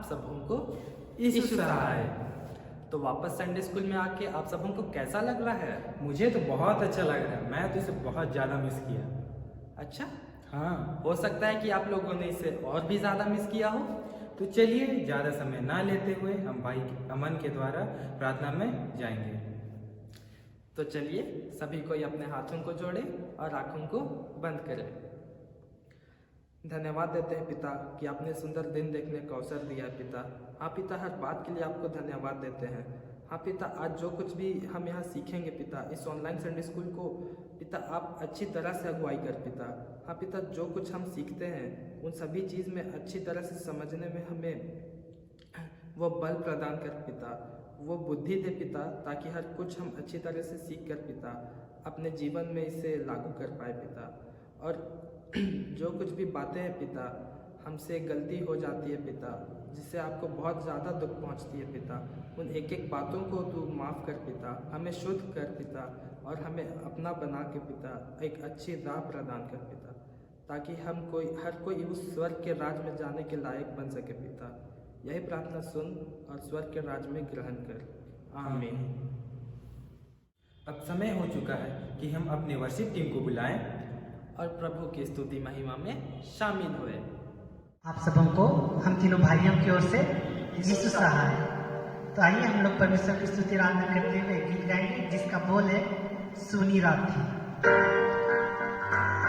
आप सबों को यीशु सहाय। तो वापस संडे स्कूल में आके आप सबों को कैसा लग रहा है? मुझे तो बहुत अच्छा लग रहा है। मैं तो इसे बहुत ज़्यादा मिस किया। अच्छा, हाँ, हो सकता है कि आप लोगों ने इसे और भी ज़्यादा मिस किया हो। तो चलिए ज़्यादा समय ना लेते हुए हम भाई अमन के द्वारा प्रार्थना में जाएंगे। तो चलिए सभी कोई अपने हाथों को जोड़े और आंखों को बंद करें। धन्यवाद देते हैं पिता कि आपने सुंदर दिन देखने का अवसर दिया है पिता। हाँ पिता, हर बात के लिए आपको धन्यवाद देते हैं। हाँ पिता, आज जो कुछ भी हम यहाँ सीखेंगे पिता, इस ऑनलाइन संडे स्कूल को पिता आप अच्छी तरह से अगुवाई कर पिता। हाँ पिता, जो कुछ हम सीखते हैं उन सभी चीज़ में अच्छी तरह से समझने में हमें वो बल प्रदान कर पिता, वो बुद्धि दे पिता, ताकि हर कुछ हम अच्छी तरह से सीख कर पिता अपने जीवन में इसे लागू कर पाए पिता। और जो कुछ भी बातें हैं पिता, हमसे गलती हो जाती है पिता, जिससे आपको बहुत ज़्यादा दुख पहुंचती है पिता, उन एक एक बातों को तू माफ़ कर पिता, हमें शुद्ध कर पिता और हमें अपना बना के पिता एक अच्छी राह प्रदान कर पिता, ताकि हर कोई उस स्वर्ग के राज में जाने के लायक बन सके पिता। यही प्रार्थना सुन और स्वर्ग के राज में ग्रहण कर। आमीन। अब समय हो चुका है कि हम अपने वर्शिप टीम को बुलाएं और प्रभु की स्तुति महिमा में शामिल हुए। आप सबों को हम तीनों भाइयों की ओर से यीशु सहाय। तो आइए हम लोग परमेश्वर की स्तुति आराधना करते हुए गीत गाएंगे जिसका बोल है सुनी रात थी।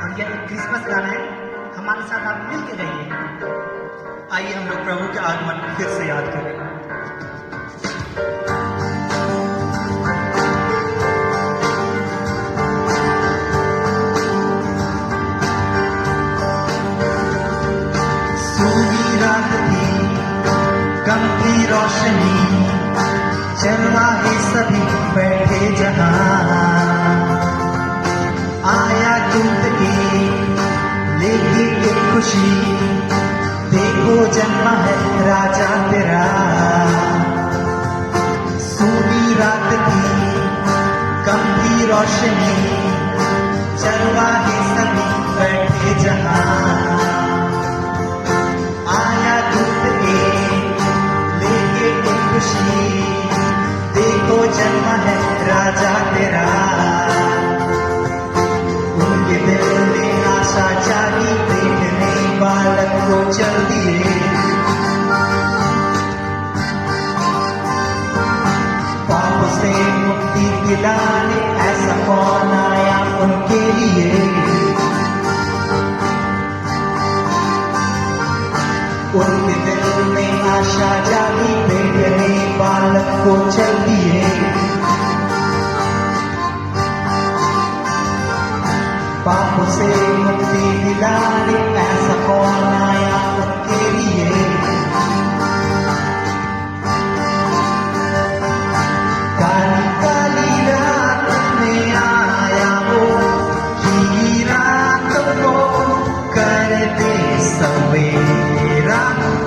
और यह एक क्रिसमस गाना है, हमारे साथ आप मिल के गाइए। आइए हम लोग प्रभु के आगमन फिर से याद करें। कम की रोशनी चरवाहे सभी बैठे जहां, आया दूत लेके एक खुशी, देखो जन्मा है राजा तेरा। सूनी रात की कम की रोशनी चरवाहे सभी बैठे जहां, आया दूत खुशी, देखो जन्म है राजा तेरा। उनके दिल में आशा जागी, देखने बालक को चल दिए। पाप से मुक्ति दिलाने ऐसा कौन आया उनके लिए। उनके दिल में आशा जागी, देखने बालक को चल दिए। पाप से मुक्ति दिलाने ऐसा कौन आया उनके लिए। काली काली रात में आया वो, की रात को कर दे सवेरा।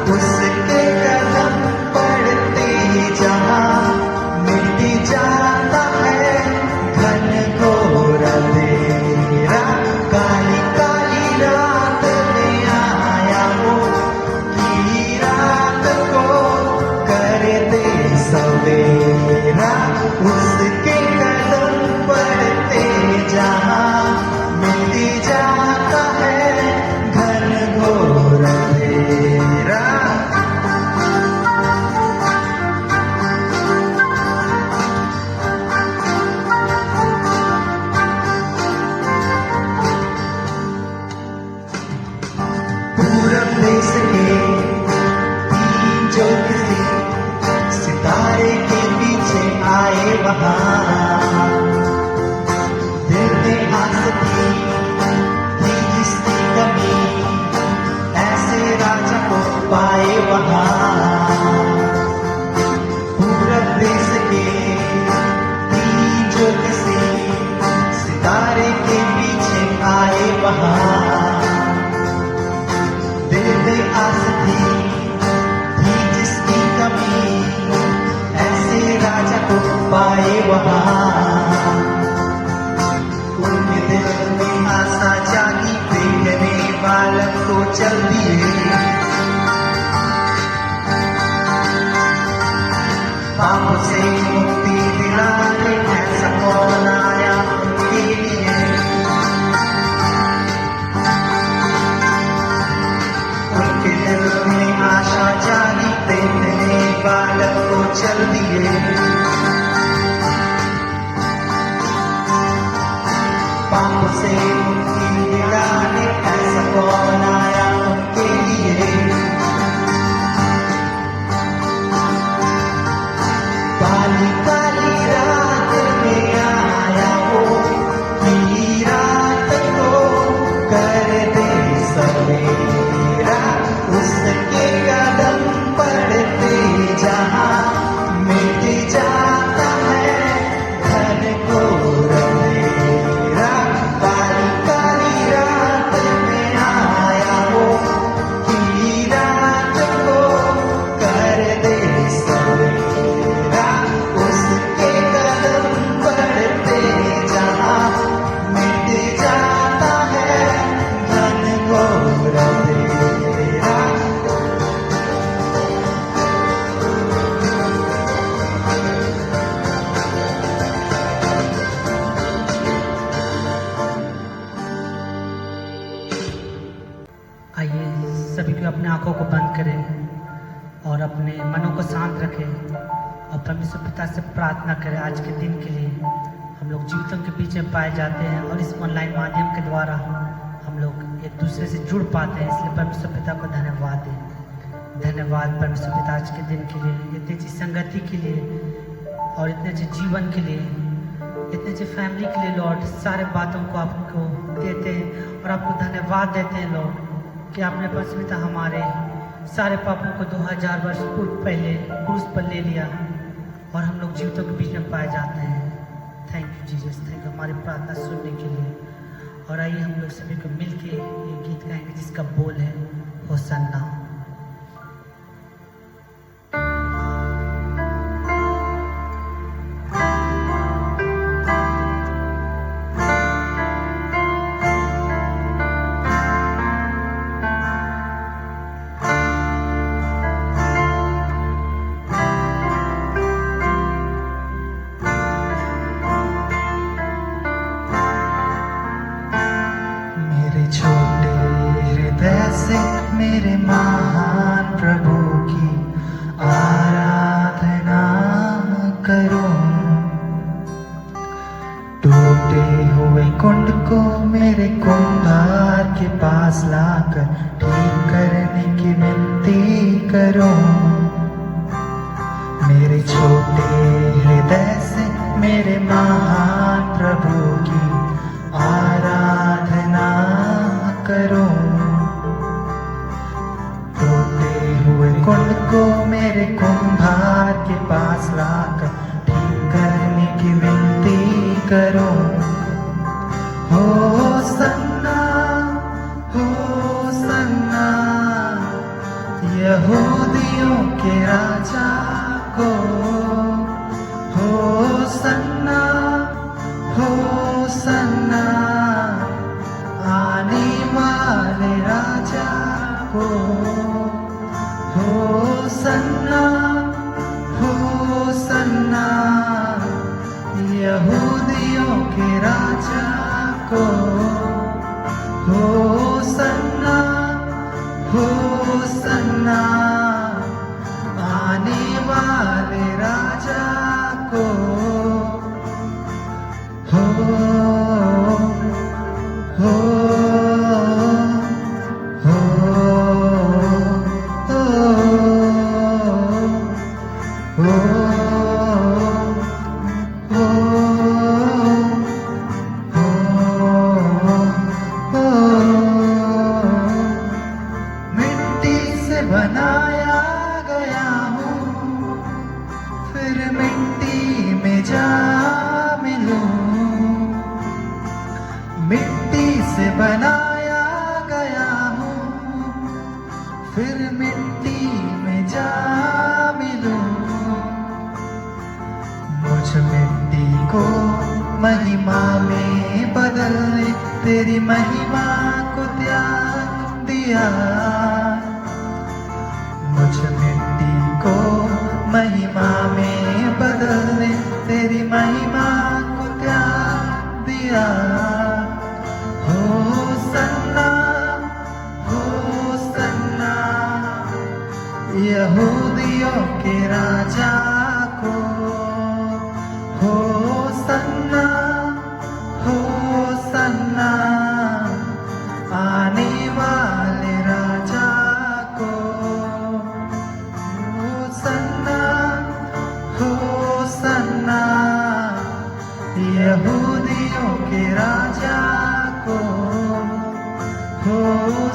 उसके कदम पड़ते जहां मिट जाता है घन घोर अंधेरा। काली काली रात में आया वो, की रात को कर दे सवेरा। उसके कदम पड़ते जहां मिट जाता है घन घोर अंधेरा। से मुक्ति दिलाने ऐसा कौन आया उनके लिए। काली काली रात में आया वो, पीली रात को कर दे सवेरा। उसके कदम पड़ते जहाँ मिट जाता है धन घोर अंधेरा। काली काली रात में आया वो, पीली रात को कर दे सवेरा। उसके कदम पड़ते जहाँ मिट जाता है धन घोर अंधेरा। आइए सभी को अपने आंखों को बंद करें और अपने मनों को शांत रखें और परमेश्वर पिता से प्रार्थना करें। आज के दिन के लिए हम लोग जीवितों के बीच में पाए जाते हैं और इस ऑनलाइन माध्यम के द्वारा हम लोग एक दूसरे से जुड़ पाते हैं, इसलिए परमेश्वर पिता को धन्यवाद दें। धन्यवाद परमेश्वर पिता आज के दिन के लिए, इतनी अच्छी संगति के लिए और इतने अच्छे जीवन के लिए, इतने अच्छे फैमिली के लिए लॉर्ड। सारे बातों को आपको देते हैं और आपको धन्यवाद देते हैं लॉर्ड कि आपने परमेश्वर पिता हमारे सारे पापों को 2000 वर्ष पूर्व पहले क्रूस पर ले लिया और हम लोग जीवितों के बीच में पाए जाते हैं। Thank you Jesus, thank you हमारी प्रार्थना सुनने के लिए। और आइए हम लोग सभी को मिल के ये गीत गाएंगे जिसका बोल है होसन्ना। मेरे छोटे हृदय से मेरे महान प्रभु की आराधना करूं। टूटे हुए कुंड को मेरे कुंभार के पास लाकर ठीक करने की विनती करूं। मेरे छोटे हृदय से मेरे महान प्रभु की आराधना करूं। टूटे हुए कुंड को मेरे कुंभार के पास लाकर ठीक करने की विनती करूं। होसन्ना होसन्ना यहूदियों के राजा को। होसन्ना होसन्ना आने वाले राजा को। होसन्ना होसन्ना यहूदियों के राजा को। होसन्ना होसन्ना आने वाले राजा को। हो हो हो हो मिट्टी से बनाया गया हूँ, फिर मिट्टी में जा मिलूं। मिट्टी से बनाया गया हूँ, फिर मिट्टी में जा मिलूं। मुझ मिट्टी को महिमा में बदलने तेरी महिमा को त्याग दिया। मुझ मिट्टी को महिमा में बदलने तेरी महिमा को त्याग दिया। होसन्ना होसन्ना यहूदियों के राजा को। होसन्ना होसन्ना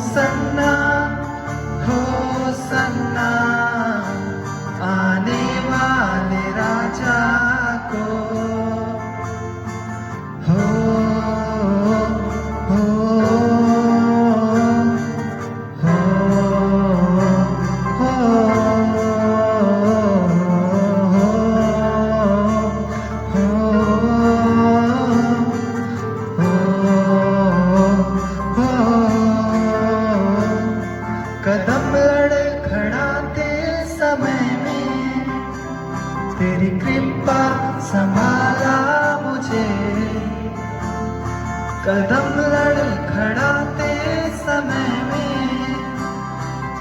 सन्ना हो सन्ना आने वाले राजा को हो हो हो हो कदम लड़खड़ाते समय में तेरी कृपा संभाला मुझे कदम लड़खड़ाते समय में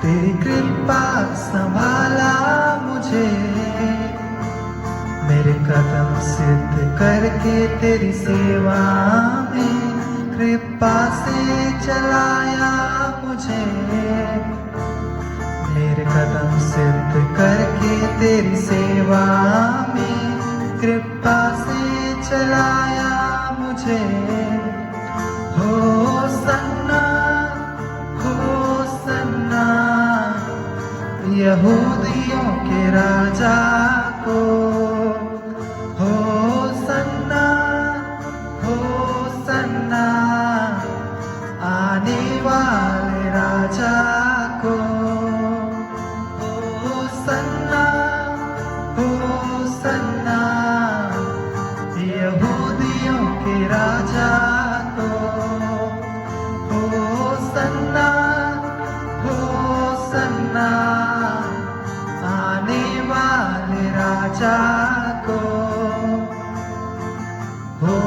तेरी कृपा संभाला मुझे मेरे कदम सिद्ध करके तेरी सेवा में कृपा से चलाया मुझे मेरे कदम सिद्ध करके तेरी सेवा में कृपा से चलाया मुझे हो सन्ना यहूदियों के राजा को हो सन्ना आने वाले राजा को हो सन्ना यहूदियों के राजा को हो सन्ना आने वाले राजा को हो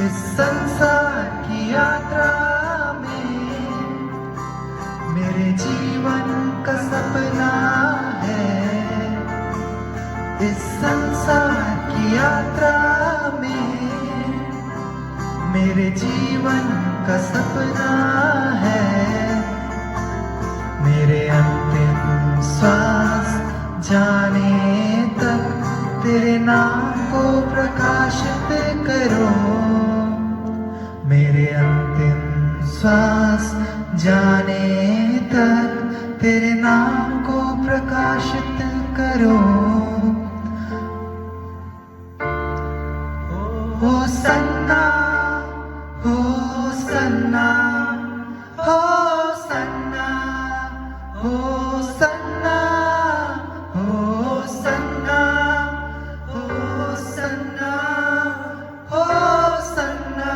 इस संसार की यात्रा में मेरे जीवन का सपना है इस संसार की यात्रा में मेरे जीवन का सपना है मेरे अंतिम श्वास जाने तक तेरे नाम को प्रकाशित करो मेरे अंतिम श्वास जाने तक तेरे नाम को प्रकाशित करो हो सन्ना हो सन्ना हो सन्ना हो सन्ना हो सन्ना हो सन्ना हो सन्ना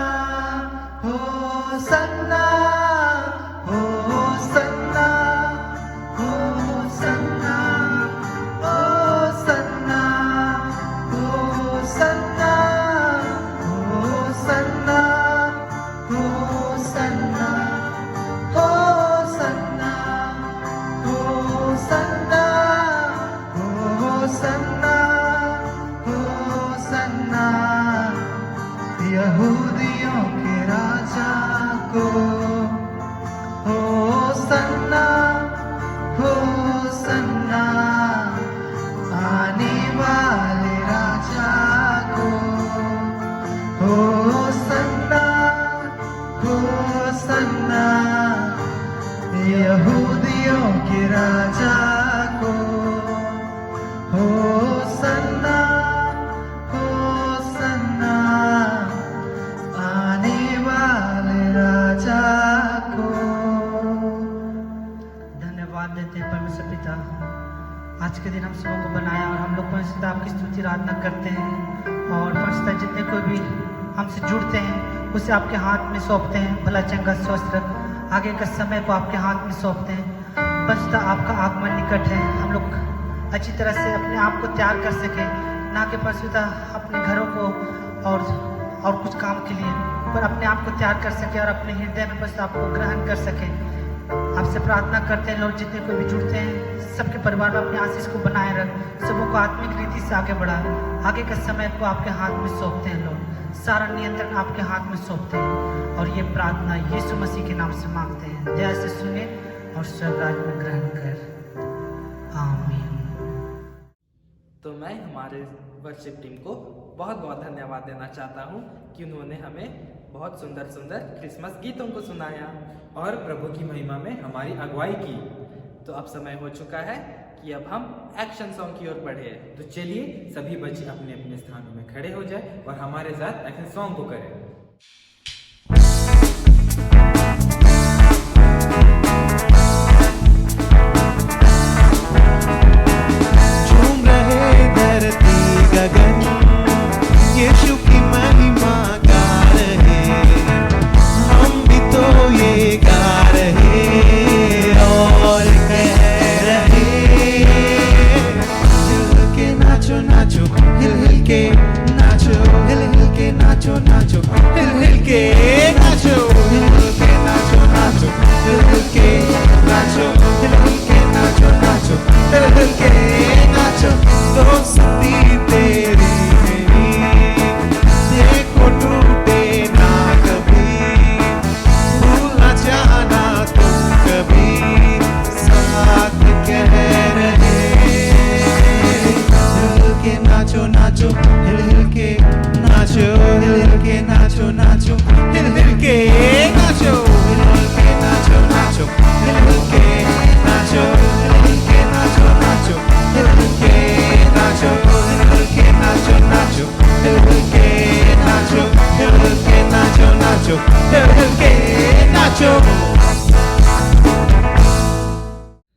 हो सन्ना हो सन्ना हो सन्ना हो सन्ना हो सन्ना हो सन्ना हो सन्ना हो सन्ना हो सन्ना हो सन्ना हो सन्ना यहूदियों के राजा को हो सन्ना आने वाले राजा को हो सन्ना यहूदियों के राजा को हो सन्ना आने वाले राजा को धन्यवाद देते हैं परमेश्वर पिता आज के दिन हम सबों को बनाया और हम लोग परमेश्वर पिता आपकी स्तुति आराधना करते हैं और परमेश्वर पिता जितने कोई भी हमसे जुड़ते हैं उसे आपके हाथ में सौंपते हैं भला चंगा स्वस्थ रख आगे का समय को आपके हाथ में सौंपते हैं परमेश्वर पिता आपका आगमन निकट है हम लोग अच्छी तरह से अपने आप को तैयार कर सकें ना कि परमेश्वर पिता अपने घरों को और कुछ काम के लिए पर अपने आप को तैयार कर सके और अपने हृदय में बस आपको ग्रहण कर सके आपसे प्रार्थना करते हैं लोग जितने कोई भी जुड़ते हैं सबके परिवार में अपने आशीष को बनाए रख सबों को आत्मिक रीति से आगे बढ़ा आगे के समय को आपके हाथ में सौंपते हैं लोग सारा नियंत्रण आपके हाथ में सौंपते हैं और ये प्रार्थना यीशु मसीह के नाम से मांगते हैं। दया से सुने और स्वर्ग राज्य में ग्रहण कर। आमीन। तो मैं हमारे वर्शिप टीम को बहुत बहुत धन्यवाद देना चाहता हूँ कि उन्होंने हमें बहुत सुंदर सुंदर क्रिसमस गीतों को सुनाया और प्रभु की महिमा में हमारी अगुवाई की। तो अब समय हो चुका है कि अब हम एक्शन सॉन्ग की ओर बढ़े। तो चलिए सभी बच्चे अपने अपने स्थानों में खड़े हो जाए और हमारे साथ एक्शन सॉन्ग को करें। झूम रहे धरती गगन, यीशु की महिमा गा रहे, हम भी तो ये गा रहे और कह रहे, हिल के नाचो नाचो, हिल के नाचो, हिल के नाचो नाचो, हिल के नाचो, हिल के नाचो नाचो, हिल के नाचो, हिल के नाचो नाचो, हिल के नाचो। दोस्ती तेरी मेरी देखो टूटे ना कभी, भूल ना जाना तुम कभी, साथ कह रहे, हिल के नाचो नाचो, हिल के नाचो, हिल के नाचो नाचो, हिल के नाचो, हिल के नाचो नाचो, हिल के नाचो, हिल के नाचो नाचो, हिल के नाचो, हिल के नाचो नाचो, हिल के नाचो, हिल के नाचो नाचो, हिल के नाचो।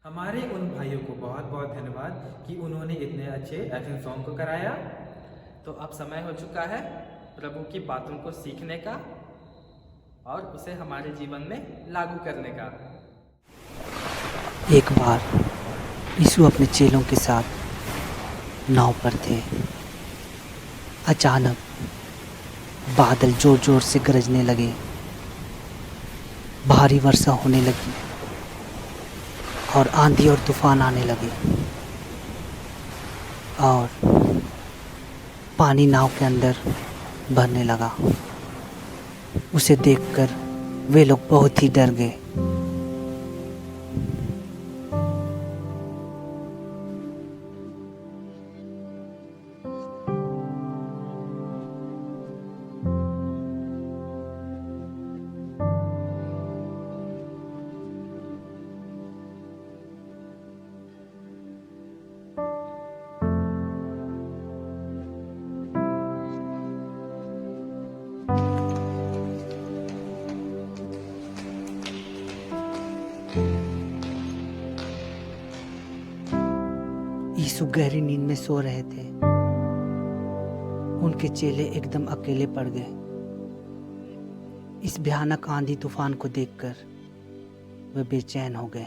हमारे उन भाइयों को बहुत बहुत धन्यवाद कि उन्होंने इतने अच्छे एक्शन सॉन्ग को कराया। तो अब समय हो चुका है प्रभु की बातों को सीखने का और उसे हमारे जीवन में लागू करने का। एक बार यीशु अपने चेलों के साथ नाव पर थे। अचानक बादल जोर जोर से गरजने लगे, भारी वर्षा होने लगी और आंधी और तूफान आने लगे और पानी नाव के अंदर भरने लगा। उसे देखकर वे लोग बहुत ही डर गए। यीशु गहरी नींद में सो रहे थे। उनके चेले एकदम अकेले पड़ गए। इस भयानक आंधी तूफान को देखकर वे बेचैन हो गए।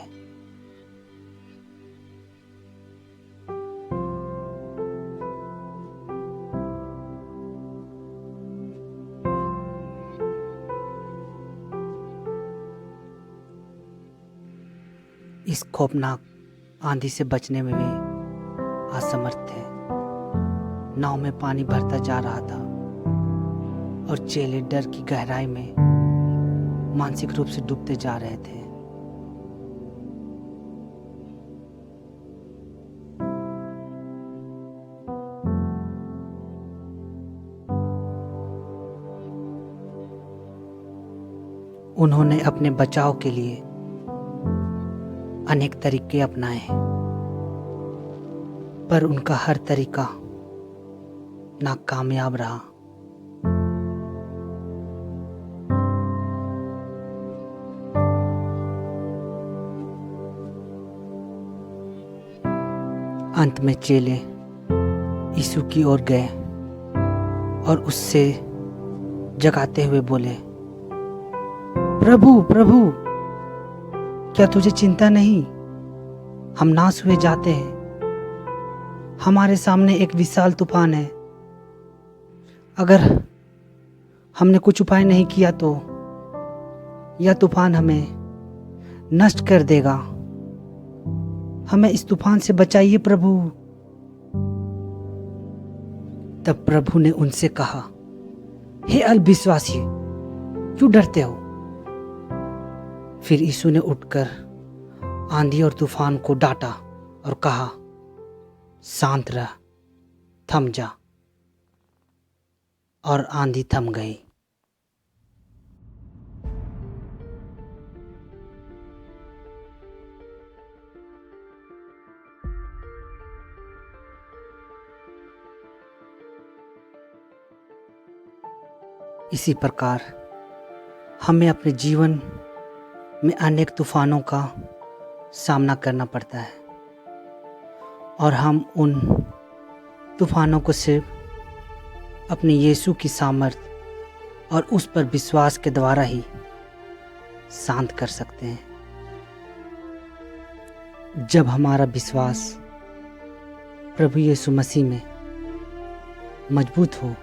इस खौफनाक आंधी से बचने में वे असमर्थ थे। नाव में पानी भरता जा रहा था और चेले डर की गहराई में मानसिक रूप से डूबते जा रहे थे। उन्होंने अपने बचाव के लिए अनेक तरीके अपनाए, पर उनका हर तरीका नाकामयाब रहा। अंत में चेले यीशु की ओर गए और उससे जगाते हुए बोले, प्रभु प्रभु, क्या तुझे चिंता नहीं? हम नाश हुए जाते हैं। हमारे सामने एक विशाल तूफान है। अगर हमने कुछ उपाय नहीं किया तो यह तूफान हमें नष्ट कर देगा। हमें इस तूफान से बचाइए प्रभु। तब प्रभु ने उनसे कहा, हे अविश्वासी, क्यों डरते हो? फिर यीशु ने उठकर आंधी और तूफान को डांटा और कहा, शांत रह, थम जा। और आंधी थम गई। इसी प्रकार हमें अपने जीवन में अनेक तूफानों का सामना करना पड़ता है और हम उन तूफानों को सिर्फ अपने यीशु की सामर्थ और उस पर विश्वास के द्वारा ही शांत कर सकते हैं। जब हमारा विश्वास प्रभु यीशु मसीह में मजबूत हो,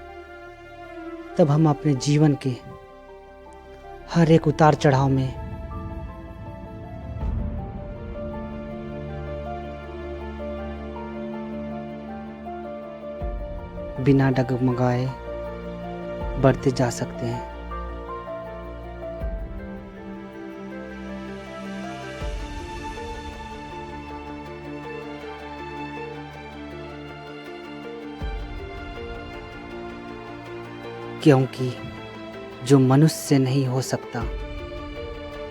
तब हम अपने जीवन के हर एक उतार चढ़ाव में बिना डगमगाए बढ़ते जा सकते हैं। क्योंकि जो मनुष्य से नहीं हो सकता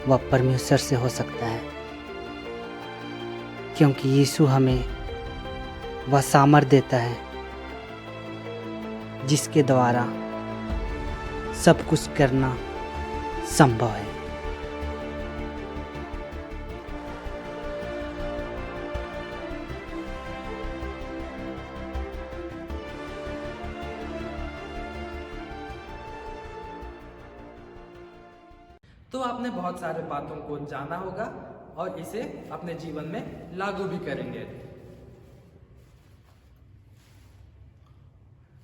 वह परमेश्वर से हो सकता है। क्योंकि यीशु हमें वह सामर्थ देता है जिसके द्वारा सब कुछ करना संभव है। तो आपने बहुत सारे बातों को जाना होगा और इसे अपने जीवन में लागू भी करेंगे।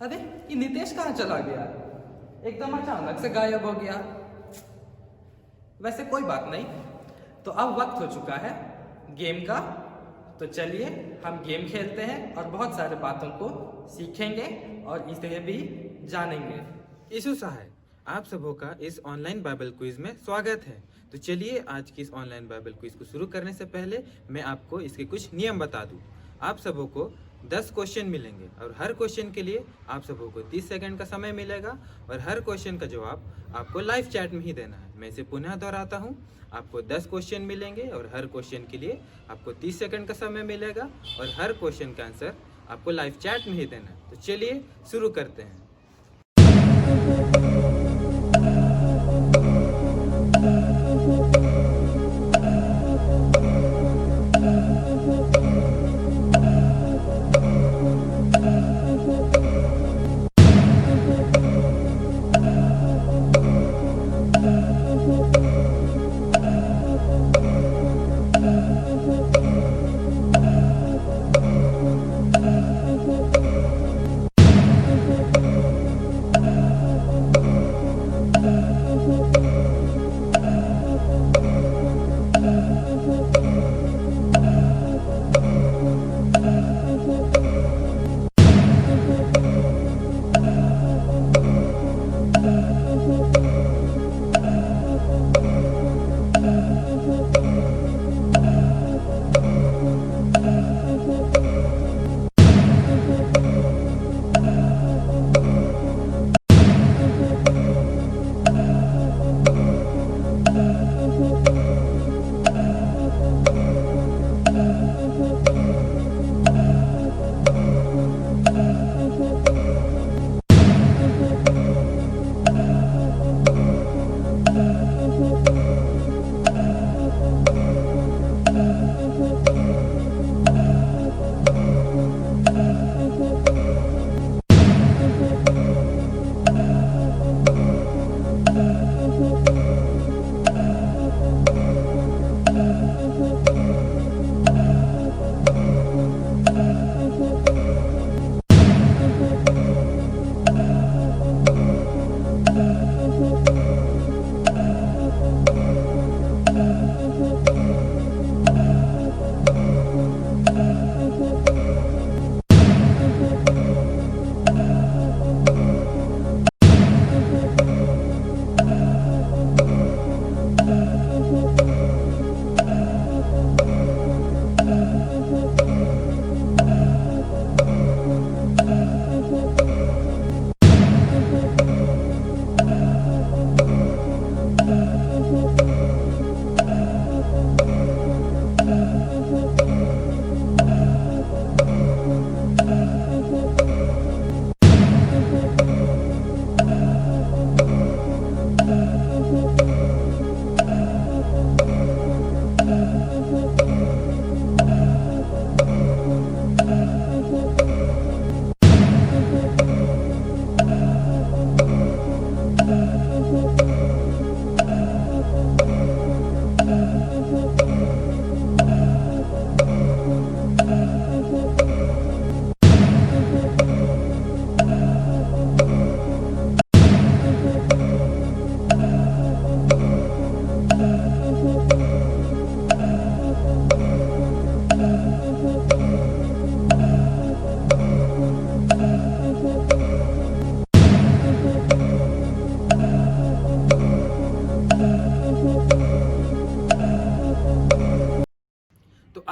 अरे ये नितेश कहाँ चला गया? एकदम अचानक से गायब हो गया। वैसे कोई बात नहीं, तो अब वक्त हो चुका है गेम का। तो चलिए हम गेम खेलते हैं और बहुत सारे बातों को सीखेंगे और इसे भी जानेंगे। यीशु साहब, आप सबों का इस ऑनलाइन बाइबल क्विज में स्वागत है। तो चलिए आज की इस ऑनलाइन बाइबल क्विज को शुरू करने से पहले मैं आपको इसके कुछ नियम बता दूं। आप सबों को 10 क्वेश्चन मिलेंगे और हर क्वेश्चन के लिए आप सबों को 30 सेकंड का समय मिलेगा और हर क्वेश्चन का जवाब आपको लाइव चैट में ही देना है। मैं इसे पुनः दोहराता हूँ, आपको 10 क्वेश्चन मिलेंगे और हर क्वेश्चन के लिए आपको 30 सेकंड का समय मिलेगा और हर क्वेश्चन का आंसर आपको लाइव चैट में ही देना है। तो चलिए शुरू करते हैं।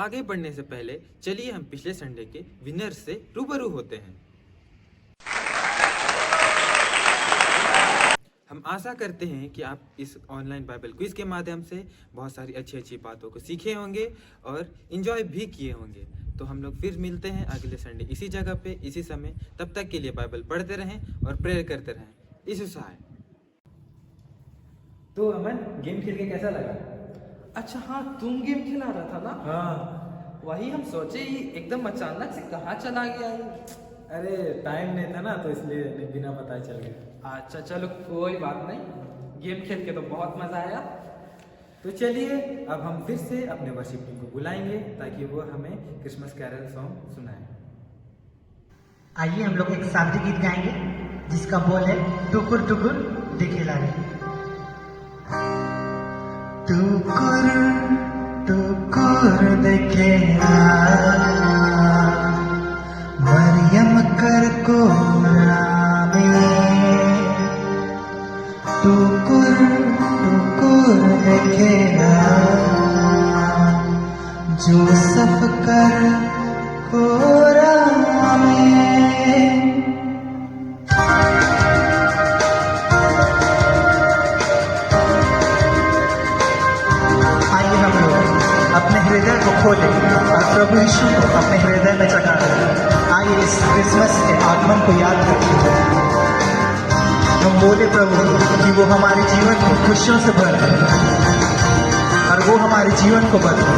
आगे बढ़ने से पहले चलिए हम पिछले संडे के विनर से रूबरू होते हैं। हम आशा करते हैं कि आप इस ऑनलाइन बाइबल क्विज के माध्यम से बहुत सारी अच्छी अच्छी बातों को सीखे होंगे और इन्जॉय भी किए होंगे। तो हम लोग फिर मिलते हैं अगले संडे इसी जगह पे इसी समय। तब तक के लिए बाइबल पढ़ते रहें और प्रेयर करते रहें। यीशु सहाय। तो अमन, गेम खेल के कैसा लगा? अच्छा हाँ, तुम गेम खिला रहा था ना? हाँ। वही हम सोचे ही एकदम अचानक से कहाँ चला गया ये। अरे टाइम नहीं था ना, तो इसलिए बिना बताए चल गया। अच्छा चलो कोई बात नहीं, गेम खेल के तो बहुत मजा आया। तो चलिए अब हम फिर से अपने वर्शिप टीम को बुलाएंगे ताकि वो हमें क्रिसमस कैरल सॉन्ग सुनाए। आइए हम लोग एक शाब्दिक गीत गाएंगे जिसका बोल है टुकुर टुकुर देखे लागे। टुकुर टुकुर देखे मरियम कर को टुकुर टुकुर देखेगा जोसफ कर कोरा में। आइए हम लोग अपने हृदय को खोलें और प्रभु यीशु को अपने हृदय में जगा दें। आइए इस क्रिसमस के आगमन को याद रखें। हम बोले प्रभु कि वो हमारे जीवन को खुशियों से भर दे और वो हमारे जीवन को बदले।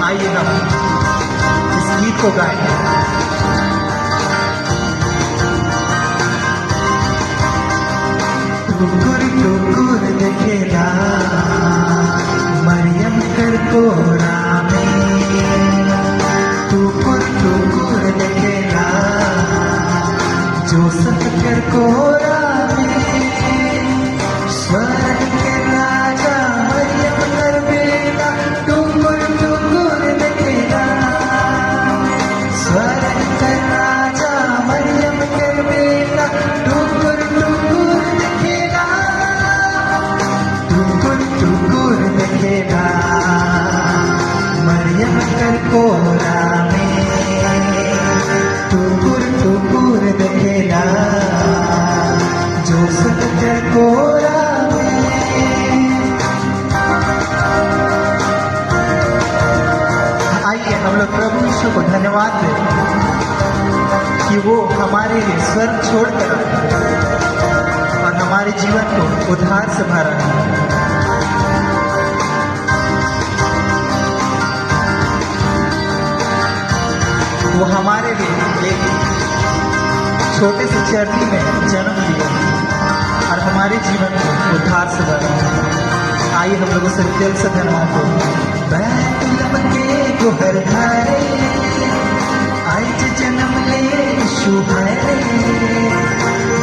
आइए हम इस गीत को गाएं। टुकुर टुकुर देखेला मरियम कर कोरा में। टुकुर टुकुर देखेला जोसफ कर कोरा स्वर्ग के राजा मरियम कर बेटा टुकुर टुकुर देखेगा। स्वर्ग का राजा मरियम कर बेटा टुकुर टुकुर देखेगा। टुकुर टुकुर देखेगा मरियम कर कोरा में। टुकुर टुकुर देखेगा जोसफ कर कोरा। आइए हम लोग प्रभु यीशु को धन्यवाद दें कि वो हमारे लिए स्वर्ग छोड़कर और हमारे जीवन को उद्धार से भरा है। वो हमारे लिए एक छोटे से चर्नी में जन्म लिया और हमारे जीवन को उद्धार से भरा है। आइए हम लोग उसे दिल से धन्यवाद दें। बैतलहम के गोहर घरे आज जन्म ले यीशु हरे।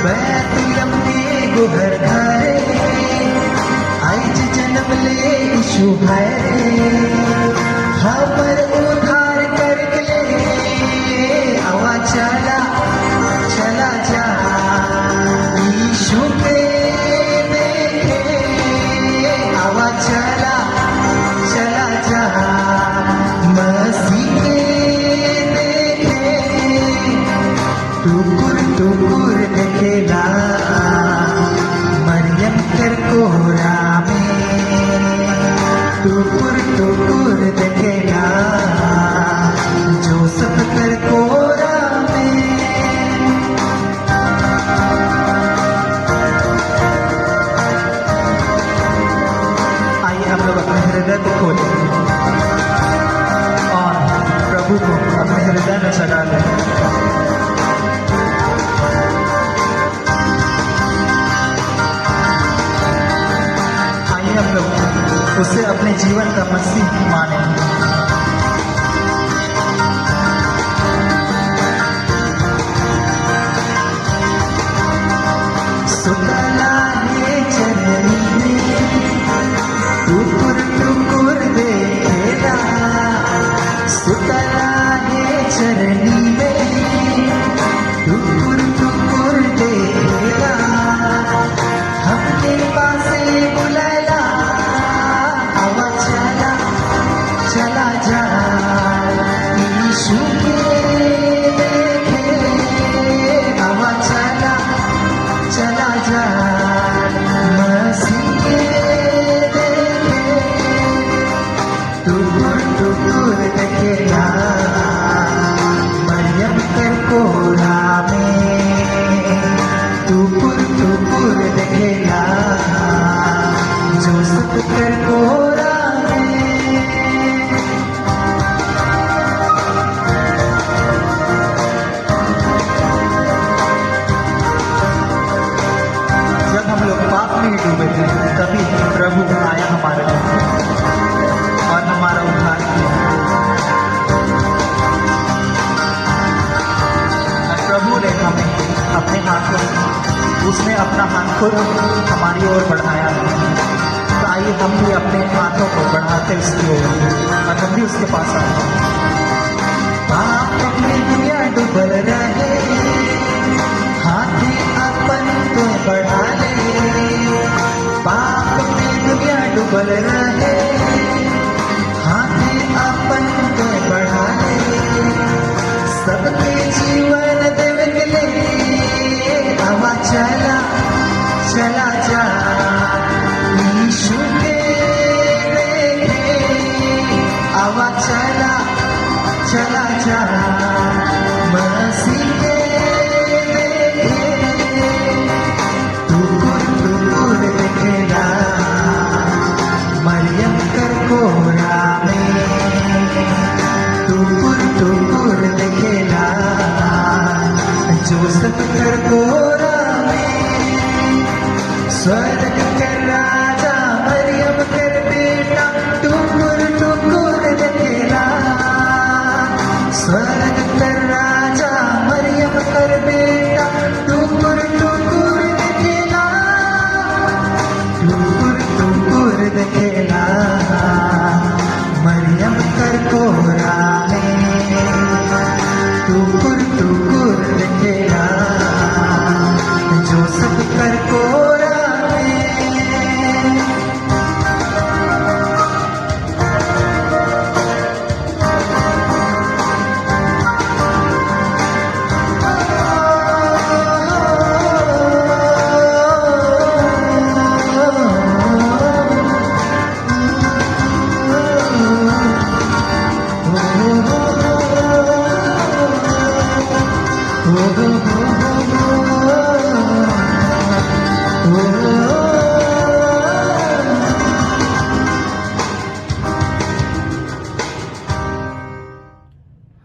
बैतलहम के गोहर घरे आज जन्म ले यीशु हरे। हमर उद्धार कर ले आवा चला चला जा यीशु के देखे। आवा चला चला जा मसीह के देखे। टुकुर टुकुर देखेला मरियम कर कोरा में। टुकुर टुकुर देखेला जोसफ कर कोरा में। आइए हम लोग अपने हृदय को खोलें और प्रभु को अपने हृदय में सजा दें। आइए हम लोग उसे अपने जीवन का मसीह माने। सुतला है चरनी में टुकुर टुकुर देखेला। सुतला है चरनी में टुकुर टुकुर देखेला। हमके पास बुलाला आवा चला चला जा अपना हाथ खुद हमारी ओर बढ़ाया है, तो आइए हम भी अपने हाथों को बढ़ाते उसकी ओर और हम भी उसके पास आए। पाप में दुनिया डूबल रहे, हाथी अपन को बढ़ा ले। पाप में दुनिया डूबल रहे, हाथी अपन को बढ़ा ले। सबके जीवन देव के लिए आवा चला चला जा यीशु के देखे, आवा चला चला जा मसीह के देखे। टुकुर दिखेला मरियम कर कोरा में, टुकुर दिखेला जोसेफ कर कोरा में। स्वर्ग कर राजा मरियम कर बेटा, टुकुर दिखेला। स्वर्ग कर राजा मरियम कर बेटा, टुकुर दिखेला। टुकुर दिखेला मरियम कर कोरा में, टुकुर दिखेला जोसेफ कर कोरा में।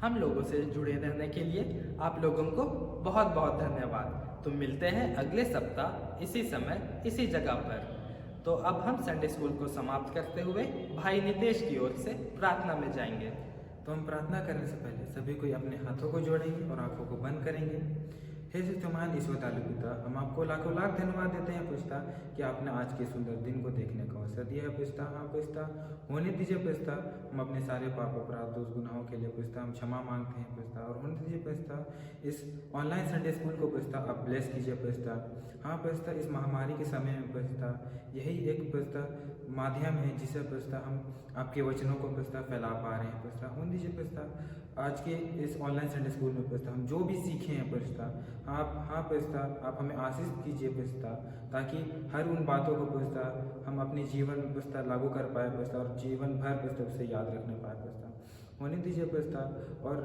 हम लोगों से जुड़े रहने के लिए आप लोगों को बहुत बहुत धन्यवाद। तो मिलते हैं अगले सप्ताह इसी समय इसी जगह पर। तो अब हम संडे स्कूल को समाप्त करते हुए भाई नितेश की ओर से प्रार्थना में जाएंगे। तो हम प्रार्थना करने से पहले सभी कोई अपने हाथों को जोड़ेंगे और आंखों को बंद करेंगे। हे स्तुमान ईश्वर तालु पिता, हम आपको लाखों लाख धन्यवाद देते हैं पिता कि आपने आज के सुंदर दिन को देखने का अवसर दिया है पिता। हाँ पिता, होने दीजिए पिता, हम अपने सारे पाप अपराध दोष गुनाहों के लिए पिता हम क्षमा मांगते हैं पिता। और होने दीजिए पिता इस ऑनलाइन संडे स्कूल को पिता आप ब्लेस कीजिए पिता। हाँ पिता, इस महामारी के समय में पिता यही एक पिता माध्यम है जिसे पिता हम आपके वचनों को पिता फैला पा रहे हैं पिता। होने दीजिए पिता आज के इस ऑनलाइन संडे स्कूल में पिता हम जो भी सीखे हैं पिता हाँ पिता आप हमें आशीष कीजिए पिता, ताकि हर उन बातों को पिता हम अपने जीवन में पिता लागू कर पाए पिता और जीवन भर पिता उसे याद रखने पाए पिता। होने दीजिए पिता और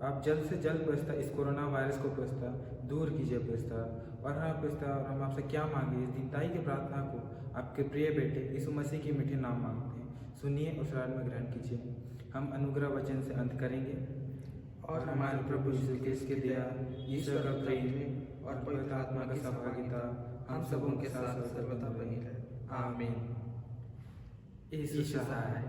आप जल्द से जल्द पिता इस कोरोना वायरस को पिता दूर कीजिए पिता। और हाँ पिता और हम आपसे क्या मांगे, इस दीनताई की प्रार्थना को आपके प्रिय बेटे यीशु मसीह के मीठे नाम मांगते हैं, सुनिए और शरण में ग्रहण कीजिए। हम अनुग्रह वचन से अंत करेंगे। और हमारे प्रभु यीशु क्रिस्त की दया, ईश्वर का प्रेम और पवित्र आत्मा की सहभागिता हम सबों के साथ सर्वदा बनी रहे। आमीन। यीशु सहाय।